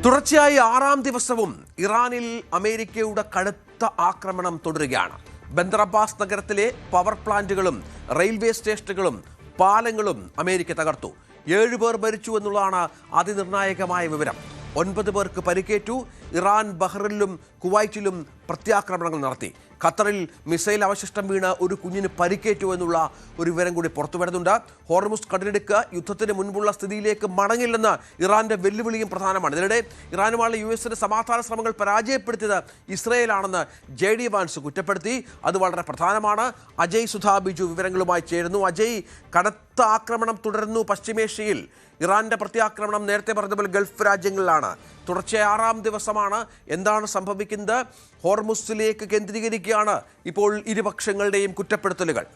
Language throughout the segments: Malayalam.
തുടർച്ചയായി 6-ാം ദിവസവും ഇറാനിൽ അമേരിക്കയുടെ കടുത്ത ആക്രമണം തുടരുകയാണ്. ബന്ദർ അബ്ബാസ് നഗരത്തിലെ പവർ പ്ലാന്റുകളും റെയിൽവേ സ്റ്റേഷനുകളും പാലങ്ങളും അമേരിക്ക തകർത്തു. 7 പേർ മരിച്ചു എന്നുള്ളതാണ് അതിനിർണായകമായ വിവരം. 9 പേർക്ക് പരിക്കേറ്റു. ഇറാൻ ബഹ്റിനിലും കുവൈറ്റിലും പ്രത്യാക്രമണങ്ങൾ നടത്തി. ഖത്തറിൽ മിസൈൽ അവശിഷ്ടം വീണ് ഒരു കുഞ്ഞിന് പരിക്കേറ്റു എന്നുള്ള ഒരു വിവരം കൂടി പുറത്തു വരുന്നുണ്ട്. ഹോർമുസ് കടലിടുക്ക് യുദ്ധത്തിന് മുൻപുള്ള സ്ഥിതിയിലേക്ക് മടങ്ങില്ലെന്ന് ഇറാന്റെ വെല്ലുവിളിയും പ്രധാനമാണ്. ഇതിനിടെ ഇറാനുമായുള്ള യുഎസിന്റെ സമാധാന ശ്രമങ്ങൾ പരാജയപ്പെടുത്തിയത് ഇസ്രയേലാണെന്ന് JD വാൻസ് കുറ്റപ്പെടുത്തി. അത് വളരെ പ്രധാനമാണ്. അജയ് സുധാ ബിജു വിവരങ്ങളുമായി ചേരുന്നു. അജയ്, കടുത്ത ആക്രമണം തുടരുന്നു പശ്ചിമേഷ്യയിൽ. ഇറാന്റെ പ്രത്യാക്രമണം നേരത്തെ പറഞ്ഞതുപോലെ ഗൾഫ് രാജ്യങ്ങളിലാണ്. തുടർച്ചയായ 6-ാം ദിവസമാണ്. എന്താണ് സംഭവിക്കുന്നത്? ഹോർമുസിലേക്ക് കേന്ദ്രീകരിക്കുകയാണ് ഇപ്പോൾ ഇരുപക്ഷങ്ങളുടെയും കുറ്റപ്പെടുത്തലുകൾ.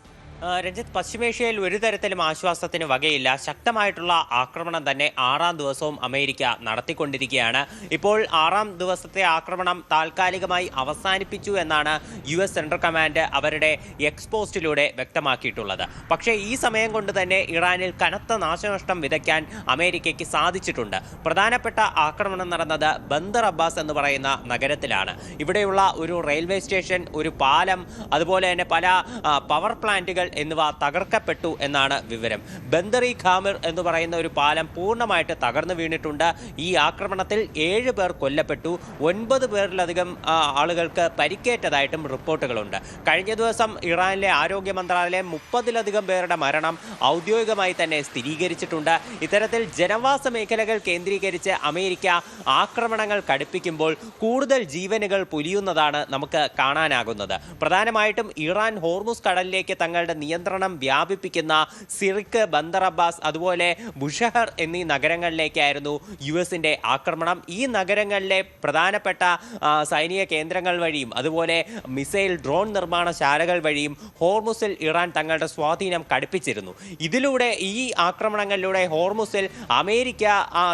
രഞ്ജിത്ത്, പശ്ചിമേഷ്യയിൽ ഒരു തരത്തിലും ആശ്വാസത്തിന് വകയില്ല. ശക്തമായിട്ടുള്ള ആക്രമണം തന്നെ 6-ാം ദിവസവും അമേരിക്ക നടത്തിക്കൊണ്ടിരിക്കുകയാണ്. ഇപ്പോൾ 6-ാം ദിവസത്തെ ആക്രമണം താൽക്കാലികമായി അവസാനിപ്പിച്ചു എന്നാണ് US സെൻട്രൽ കമാൻഡ് അവരുടെ എക്സ്പോസ്റ്റിലൂടെ വ്യക്തമാക്കിയിട്ടുള്ളത്. പക്ഷേ ഈ സമയം കൊണ്ട് തന്നെ ഇറാനിൽ കനത്ത നാശനഷ്ടം വിതയ്ക്കാൻ അമേരിക്കയ്ക്ക് സാധിച്ചിട്ടുണ്ട്. പ്രധാനപ്പെട്ട ആക്രമണം നടന്നത് ബന്ദർ അബ്ബാസ് എന്ന് പറയുന്ന നഗരത്തിലാണ്. ഇവിടെയുള്ള ഒരു റെയിൽവേ സ്റ്റേഷൻ, ഒരു പാലം, അതുപോലെ തന്നെ പല പവർ പ്ലാന്റുകൾ എന്നിവ തകർക്കപ്പെട്ടു എന്നാണ് വിവരം. ബന്ദർ ഇ ഖാമിർ എന്ന് പറയുന്ന ഒരു പാലം പൂർണ്ണമായിട്ട് തകർന്നു വീണിട്ടുണ്ട്. ഈ ആക്രമണത്തിൽ 7 പേർ കൊല്ലപ്പെട്ടു. 9 പേരിലധികം ആളുകൾക്ക് പരിക്കേറ്റതായിട്ടും റിപ്പോർട്ടുകളുണ്ട്. കഴിഞ്ഞ ദിവസം ഇറാനിലെ ആരോഗ്യ മന്ത്രാലയം 30-ലധികം പേരുടെ മരണം ഔദ്യോഗികമായി തന്നെ സ്ഥിരീകരിച്ചിട്ടുണ്ട്. ഇത്തരത്തിൽ ജനവാസ മേഖലകൾ കേന്ദ്രീകരിച്ച് അമേരിക്ക ആക്രമണങ്ങൾ കടുപ്പിക്കുമ്പോൾ കൂടുതൽ ജീവനുകൾ പൊലിയുന്നതാണ് നമുക്ക് കാണാനാകുന്നത്. പ്രധാനമായിട്ടും ഇറാൻ ഹോർമുസ് കടലിലേക്ക് തങ്ങളുടെ നിയന്ത്രണം വ്യാപിപ്പിക്കുന്ന സിറിക്ക്, ബന്ദർ അബ്ബാസ്, അതുപോലെ ബുഷഹർ എന്നീ നഗരങ്ങളിലേക്കായിരുന്നു യുഎസിന്റെ ആക്രമണം. ഈ നഗരങ്ങളിലെ പ്രധാനപ്പെട്ട സൈനിക കേന്ദ്രങ്ങൾ വഴിയും അതുപോലെ മിസൈൽ ഡ്രോൺ നിർമ്മാണശാലകൾ വഴിയും ഹോർമുസിൽ ഇറാൻ തങ്ങളുടെ സ്വാധീനം കടുപ്പിച്ചിരുന്നു. ഇതിലൂടെ, ഈ ആക്രമണങ്ങളിലൂടെ ഹോർമുസിൽ അമേരിക്ക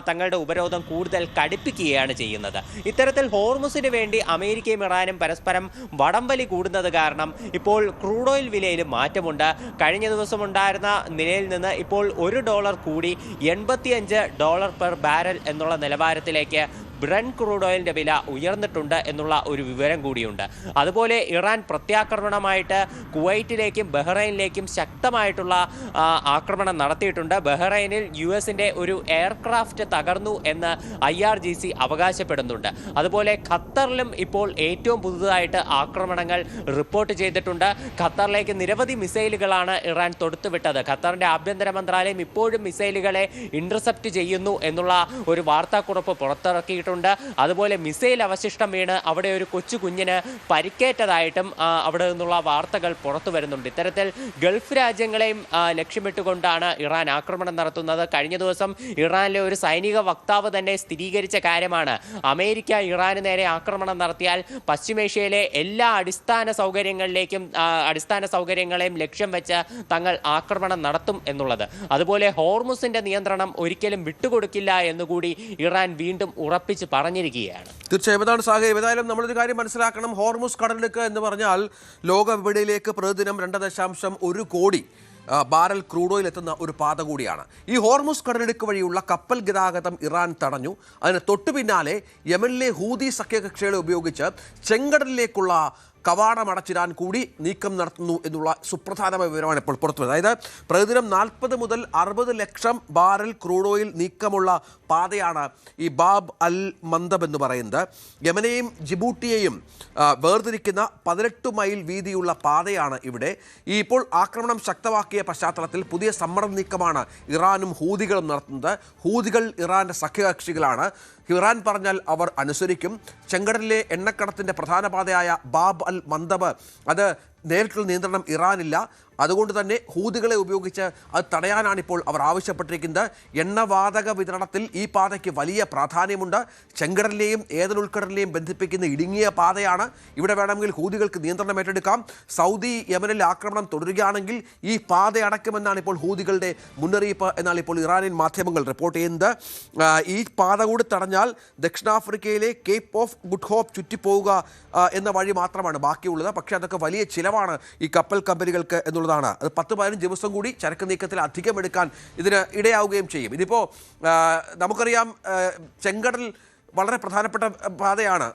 തങ്ങളുടെ ഉപരോധം കൂടുതൽ കടുപ്പിക്കുകയാണ് ചെയ്യുന്നത്. ഇത്തരത്തിൽ ഹോർമുസിന് വേണ്ടി അമേരിക്കയും ഇറാനും പരസ്പരം വടംവലി കൂടുന്നത് കാരണം ഇപ്പോൾ ക്രൂഡ് ഓയിൽ വിലയിലും മാറ്റമുണ്ട്. കഴിഞ്ഞ ദിവസം ഉണ്ടായിരുന്ന നിലയിൽ നിന്ന് ഇപ്പോൾ $1 കൂടി $85 പെർ ബാരൽ എന്നുള്ള നിലവാരത്തിലേക്ക് ബ്രന്റ് ക്രൂഡ് ഓയിലിന്റെ വില ഉയർന്നിട്ടുണ്ട് എന്നുള്ള ഒരു വിവരം കൂടിയുണ്ട്. അതുപോലെ ഇറാൻ പ്രത്യാക്രമണമായിട്ട് കുവൈറ്റിലേക്കും ബഹ്റൈനിലേക്കും ശക്തമായിട്ടുള്ള ആക്രമണം നടത്തിയിട്ടുണ്ട്. ബഹ്റൈനിൽ യുഎസിന്റെ ഒരു എയർക്രാഫ്റ്റ് തകർന്നു എന്ന് IRGC അവകാശപ്പെടുന്നുണ്ട്. അതുപോലെ ഖത്തറിലും ഇപ്പോൾ ഏറ്റവും പുതുതായിട്ട് ആക്രമണങ്ങൾ റിപ്പോർട്ട് ചെയ്തിട്ടുണ്ട്. ഖത്തറിലേക്ക് നിരവധി മിസൈലുകളാണ് ഇറാൻ തൊടുത്തുവിട്ടത്. ഖത്തറിന്റെ ആഭ്യന്തര മന്ത്രാലയം ഇപ്പോഴും മിസൈലുകളെ ഇന്റർസെപ്റ്റ് ചെയ്യുന്നു എന്നുള്ള ഒരു വാർത്താക്കുറിപ്പ് പുറത്തിറക്കി. അതുപോലെ മിസൈൽ അവശിഷ്ടം വീണ് അവിടെ ഒരു കൊച്ചു കുഞ്ഞിന് പരിക്കേറ്റതായിട്ടും അവിടെ നിന്നുള്ള വാർത്തകൾ പുറത്തു വരുന്നുണ്ട്. ഇത്തരത്തിൽ ഗൾഫ് രാജ്യങ്ങളെയും ലക്ഷ്യമിട്ടുകൊണ്ടാണ് ഇറാൻ ആക്രമണം നടത്തുന്നത്. കഴിഞ്ഞ ദിവസം ഇറാനിലെ ഒരു സൈനിക വക്താവ് തന്നെ സ്ഥിരീകരിച്ച കാര്യമാണ്, അമേരിക്ക ഇറാന് നേരെ ആക്രമണം നടത്തിയാൽ പശ്ചിമേഷ്യയിലെ എല്ലാ അടിസ്ഥാന സൗകര്യങ്ങളെയും ലക്ഷ്യം വെച്ച് തങ്ങൾ ആക്രമണം നടത്തും എന്നുള്ളത്. അതുപോലെ ഹോർമുസിന്റെ നിയന്ത്രണം ഒരിക്കലും വിട്ടുകൊടുക്കില്ല എന്നുകൂടി ഇറാൻ വീണ്ടും ഉറപ്പിച്ചു പറഞ്ഞിരിക്കുകയാണ്. തീർച്ചയായും അതാണ് സാഹചര്യം. ഏതായാലും നമ്മളൊരു കാര്യം മനസ്സിലാക്കണം. ഹോർമുസ് കടലിടുക്ക് എന്ന് പറഞ്ഞാൽ ലോക വിപണിയിലേക്ക് പ്രതിദിനം 2.1 കോടി ബാരൽ ക്രൂഡ് ഓയിൽ എത്തുന്ന ഒരു പാത കൂടിയാണ്. ഈ ഹോർമുസ് കടലിടുക്ക് വഴിയുള്ള കപ്പൽ ഗതാഗതം ഇറാൻ തടഞ്ഞു. അതിന് തൊട്ടു പിന്നാലെ യമനിലെ ഹൂതി സഖ്യകക്ഷികളെ ഉപയോഗിച്ച് ചെങ്കടലിലേക്കുള്ള കവാടമടച്ചിടാൻ കൂടി നീക്കം നടത്തുന്നു എന്നുള്ള സുപ്രധാനമായ വിവരമാണ് ഇപ്പോൾ പുറത്തുവരുന്നത്. അതായത് പ്രതിദിനം 40 മുതൽ 60 ലക്ഷം ബാരൽ ക്രൂഡ് ഓയിൽ നീക്കമുള്ള പാതയാണ് ഈ ബാബ് അൽ മന്ദബ് എന്ന് പറയുന്നത്. യമനെയും ജിബൂട്ടിയെയും വേർതിരിക്കുന്ന 18 മൈൽ വീതിയുള്ള പാതയാണ് ഇവിടെ. ഈ ഇപ്പോൾ ആക്രമണം ശക്തമാക്കിയ പശ്ചാത്തലത്തിൽ പുതിയ സമ്മർദ്ദ നീക്കമാണ് ഇറാനും ഹൂതികളും നടത്തുന്നത്. ഹൂതികൾ ഇറാന്റെ സഖ്യകക്ഷികളാണ്. ഇറാൻ പറഞ്ഞാൽ അവർ അനുസരിക്കും. ചെങ്കടലിലെ എണ്ണക്കടത്തിൻ്റെ പ്രധാന പാതയായ ബാബ് അൽ മന്ദബ്, അത് നേരിട്ടുള്ള നിയന്ത്രണം ഇറാനില്ല. അതുകൊണ്ട് തന്നെ ഹൂതികളെ ഉപയോഗിച്ച് അത് തടയാനാണ് ഇപ്പോൾ അവർ ആവശ്യപ്പെട്ടിരിക്കുന്നത്. എണ്ണവാതക വിതരണത്തിൽ ഈ പാതയ്ക്ക് വലിയ പ്രാധാന്യമുണ്ട്. ചെങ്കടലിലെയും ഏതൻ ഉൾക്കടലിനെയും ബന്ധിപ്പിക്കുന്ന ഇടുങ്ങിയ പാതയാണ്. ഇവിടെ വേണമെങ്കിൽ ഹൂതികൾക്ക് നിയന്ത്രണം ഏറ്റെടുക്കാം. സൗദി യമനിൽ ആക്രമണം തുടരുകയാണെങ്കിൽ ഈ പാത അടയ്ക്കുമെന്നാണ് ഇപ്പോൾ ഹൂതികളുടെ മുന്നറിയിപ്പ് എന്നാണ് ഇപ്പോൾ ഇറാനിയൻ മാധ്യമങ്ങൾ റിപ്പോർട്ട് ചെയ്യുന്നത്. ഈ പാത കൂടി തടഞ്ഞാൽ ദക്ഷിണാഫ്രിക്കയിലെ കേപ്പ് ഓഫ് ഗുഡ് ഹോപ്പ് ചുറ്റിപ്പോവുക എന്ന വഴി മാത്രമാണ് ബാക്കിയുള്ളത്. പക്ഷേ അതൊക്കെ വലിയ ചിലവാണ് ഈ കപ്പൽ കമ്പനികൾക്ക് എന്നുള്ളത്. അത് 10-15 ദിവസം കൂടി ചരക്ക് നീക്കത്തിൽ അധികം എടുക്കാൻ ഇതിന് ഇടയാവുകയും ചെയ്യും. ഇതിപ്പോൾ നമുക്കറിയാം, ചെങ്കടൽ വളരെ പ്രധാനപ്പെട്ട പാതയാണ്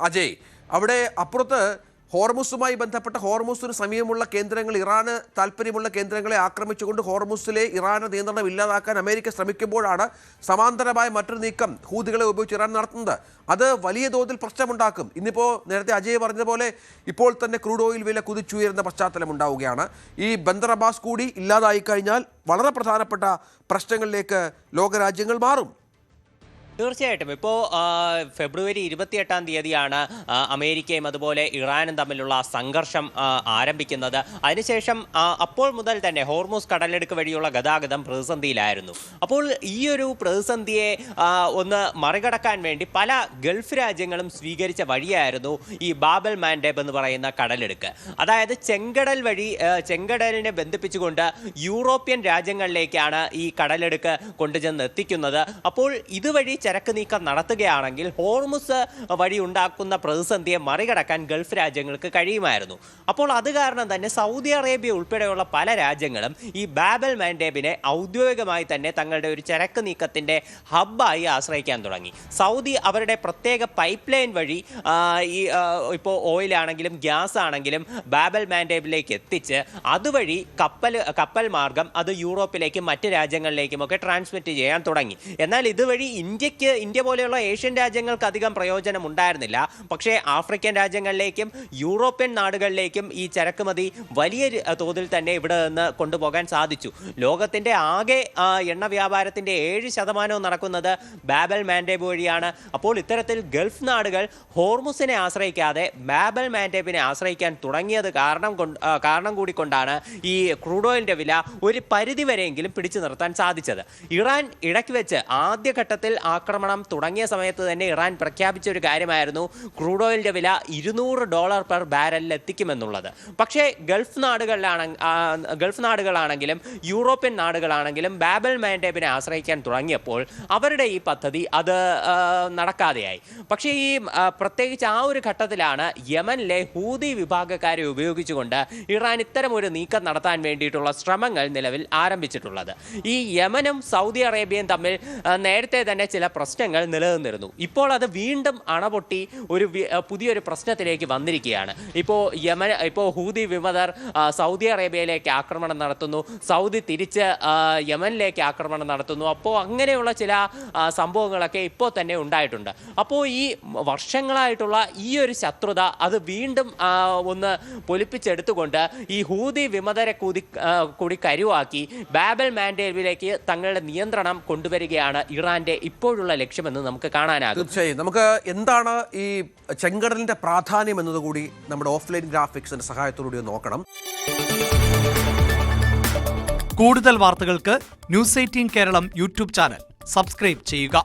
അജയ്. അവിടെ അപ്പുറത്ത് ഹോർമുസുമായി ബന്ധപ്പെട്ട ഹോർമുസിന് സമീപമുള്ള കേന്ദ്രങ്ങൾ, ഇറാന് താല്പര്യമുള്ള കേന്ദ്രങ്ങളെ ആക്രമിച്ചുകൊണ്ട് ഹോർമുസിലെ ഇറാന് നിയന്ത്രണം ഇല്ലാതാക്കാൻ അമേരിക്ക ശ്രമിക്കുമ്പോഴാണ് സമാന്തരമായ മറ്റൊരു നീക്കം ഹൂതികളെ ഉപയോഗിച്ച് ഇറാൻ നടത്തുന്നത്. അത് വലിയ തോതിൽ പ്രശ്നമുണ്ടാക്കും. ഇന്നിപ്പോൾ നേരത്തെ അജയ് പറഞ്ഞതുപോലെ ഇപ്പോൾ തന്നെ ക്രൂഡ് ഓയിൽ വില കുതിച്ചുയരുന്ന പശ്ചാത്തലം ഉണ്ടാവുകയാണ്. ഈ ബന്ദർ അബ്ബാസ് കൂടി ഇല്ലാതായി കഴിഞ്ഞാൽ വളരെ പ്രധാനപ്പെട്ട പ്രശ്നങ്ങളിലേക്ക് ലോകരാജ്യങ്ങൾ മാറും. തീർച്ചയായിട്ടും. ഇപ്പോൾ ഫെബ്രുവരി 28-ാം തീയതിയാണ് അമേരിക്കയും അതുപോലെ ഇറാനും തമ്മിലുള്ള സംഘർഷം ആരംഭിക്കുന്നത്. അതിനുശേഷം അപ്പോൾ മുതൽ തന്നെ ഹോർമുസ് കടലെടുക്ക് വഴിയുള്ള ഗതാഗതം പ്രതിസന്ധിയിലായിരുന്നു. അപ്പോൾ ഈ ഒരു പ്രതിസന്ധിയെ ഒന്ന് മറികടക്കാൻ വേണ്ടി പല ഗൾഫ് രാജ്യങ്ങളും സ്വീകരിച്ച വഴിയായിരുന്നു ഈ ബാബൽ മാൻഡേബ് എന്ന് പറയുന്ന കടലെടുക്ക്. അതായത് ചെങ്കടൽ വഴി, ചെങ്കടലിനെ ബന്ധിപ്പിച്ചുകൊണ്ട് യൂറോപ്യൻ രാജ്യങ്ങളിലേക്കാണ് ഈ കടലെടുക്ക് കൊണ്ടുചെന്ന് എത്തിക്കുന്നത്. അപ്പോൾ ഇതുവഴി ചരക്ക് നീക്കം നടത്തുകയാണെങ്കിൽ ഹോർമുസ് വഴി ഉണ്ടാക്കുന്ന പ്രതിസന്ധിയെ മറികടക്കാൻ ഗൾഫ് രാജ്യങ്ങൾക്ക് കഴിയുമായിരുന്നു. അപ്പോൾ അത് കാരണം തന്നെ സൗദി അറേബ്യ ഉൾപ്പെടെയുള്ള പല രാജ്യങ്ങളും ഈ ബാബൽ മാൻഡേബിനെ ഔദ്യോഗികമായി തന്നെ തങ്ങളുടെ ഒരു ചരക്ക് നീക്കത്തിൻ്റെ ഹബ്ബായി ആശ്രയിക്കാൻ തുടങ്ങി. സൗദി അവരുടെ പ്രത്യേക പൈപ്പ് ലൈൻ വഴി ഇപ്പോൾ ഓയിലാണെങ്കിലും ഗ്യാസ് ആണെങ്കിലും ബാബൽ മാൻഡേബിലേക്ക് എത്തിച്ച് അതുവഴി കപ്പൽ മാർഗം അത് യൂറോപ്പിലേക്കും മറ്റ് രാജ്യങ്ങളിലേക്കുമൊക്കെ ട്രാൻസ്മിറ്റ് ചെയ്യാൻ തുടങ്ങി. എന്നാൽ ഇതുവഴി ഇന്ത്യ പോലെയുള്ള ഏഷ്യൻ രാജ്യങ്ങൾക്ക് അധികം പ്രയോജനം ഉണ്ടായിരുന്നില്ല. പക്ഷേ ആഫ്രിക്കൻ രാജ്യങ്ങളിലേക്കും യൂറോപ്യൻ നാടുകളിലേക്കും ഈ ചരക്കുമതി വലിയ തോതിൽ തന്നെ ഇവിടെ നിന്ന് കൊണ്ടുപോകാൻ സാധിച്ചു. ലോകത്തിൻ്റെ ആകെ എണ്ണ വ്യാപാരത്തിൻ്റെ 7% നടക്കുന്നത് ബാബൽ മാൻഡേബ് വഴിയാണ്. അപ്പോൾ ഇത്തരത്തിൽ ഗൾഫ് നാടുകൾ ഹോർമുസിനെ ആശ്രയിക്കാതെ ബാബൽ മാൻഡേബിനെ ആശ്രയിക്കാൻ തുടങ്ങിയത് കാരണം കൂടി കൊണ്ടാണ് ഈ ക്രൂഡ് ഓയിലിൻ്റെ വില ഒരു പരിധിവരെയെങ്കിലും പിടിച്ചു നിർത്താൻ സാധിച്ചത്. ഇറാൻ ഇടയ്ക്ക് വെച്ച് ആദ്യഘട്ടത്തിൽ ആക്രമണം തുടങ്ങിയ സമയത്ത് തന്നെ ഇറാൻ പ്രഖ്യാപിച്ച ഒരു കാര്യമായിരുന്നു ക്രൂഡ് ഓയിലിൻ്റെ വില $200 പെർ ബാരലിൽ എത്തിക്കുമെന്നുള്ളത്. പക്ഷേ ഗൾഫ് നാടുകളാണെങ്കിലും യൂറോപ്യൻ നാടുകളാണെങ്കിലും ബാബൽ മാൻഡേബിനെ ആശ്രയിക്കാൻ തുടങ്ങിയപ്പോൾ അവരുടെ ഈ പദ്ധതി അത് നടക്കാതെയായി. പക്ഷേ ഈ പ്രത്യേകിച്ച് ആ ഒരു ഘട്ടത്തിലാണ് യമനിലെ ഹൂതി വിഭാഗക്കാരെ ഉപയോഗിച്ചുകൊണ്ട് ഇറാൻ ഇത്തരം ഒരു നീക്കം നടത്താൻ വേണ്ടിയിട്ടുള്ള ശ്രമങ്ങൾ നിലവിൽ ആരംഭിച്ചിട്ടുള്ളത്. ഈ യമനും സൗദി അറേബ്യയും തമ്മിൽ നേരത്തെ തന്നെ ചില പ്രശ്നങ്ങൾ നിലനിന്നിരുന്നു. ഇപ്പോൾ അത് വീണ്ടും അണപൊട്ടി ഒരു പുതിയൊരു പ്രശ്നത്തിലേക്ക് വന്നിരിക്കുകയാണ്. ഇപ്പോൾ ഹൂതി വിമതർ സൗദി അറേബ്യയിലേക്ക് ആക്രമണം നടത്തുന്നു, സൗദി തിരിച്ച് യമനിലേക്ക് ആക്രമണം നടത്തുന്നു. അപ്പോൾ അങ്ങനെയുള്ള ചില സംഭവങ്ങളൊക്കെ ഇപ്പോൾ തന്നെ ഉണ്ടായിട്ടുണ്ട്. അപ്പോൾ ഈ വർഷങ്ങളായിട്ടുള്ള ഈ ഒരു ശത്രുത അത് വീണ്ടും ഒന്ന് പൊലിപ്പിച്ചെടുത്തുകൊണ്ട് ഈ ഹൂതി വിമതരെ കൂടി കരുവാക്കി ബാബൽ മാൻഡേബിലേക്ക് തങ്ങളുടെ നിയന്ത്രണം കൊണ്ടുവരികയാണ് ഇറാന്റെ ഇപ്പോഴുള്ള ലക്ഷ്യമെന്ന് നമുക്ക് കാണാനാകും. തീർച്ചയായും നമുക്ക് എന്താണ് ഈ ചെങ്കടലിന്റെ പ്രാധാന്യം എന്നതുകൂടി നമ്മുടെ ഓഫ്ലൈൻ ഗ്രാഫിക്സിന്റെ സഹായത്തോടുകൂടി നോക്കണം. കൂടുതൽ വാർത്തകൾക്ക് news 18 Keralam YouTube channel subscribe ചെയ്യുക.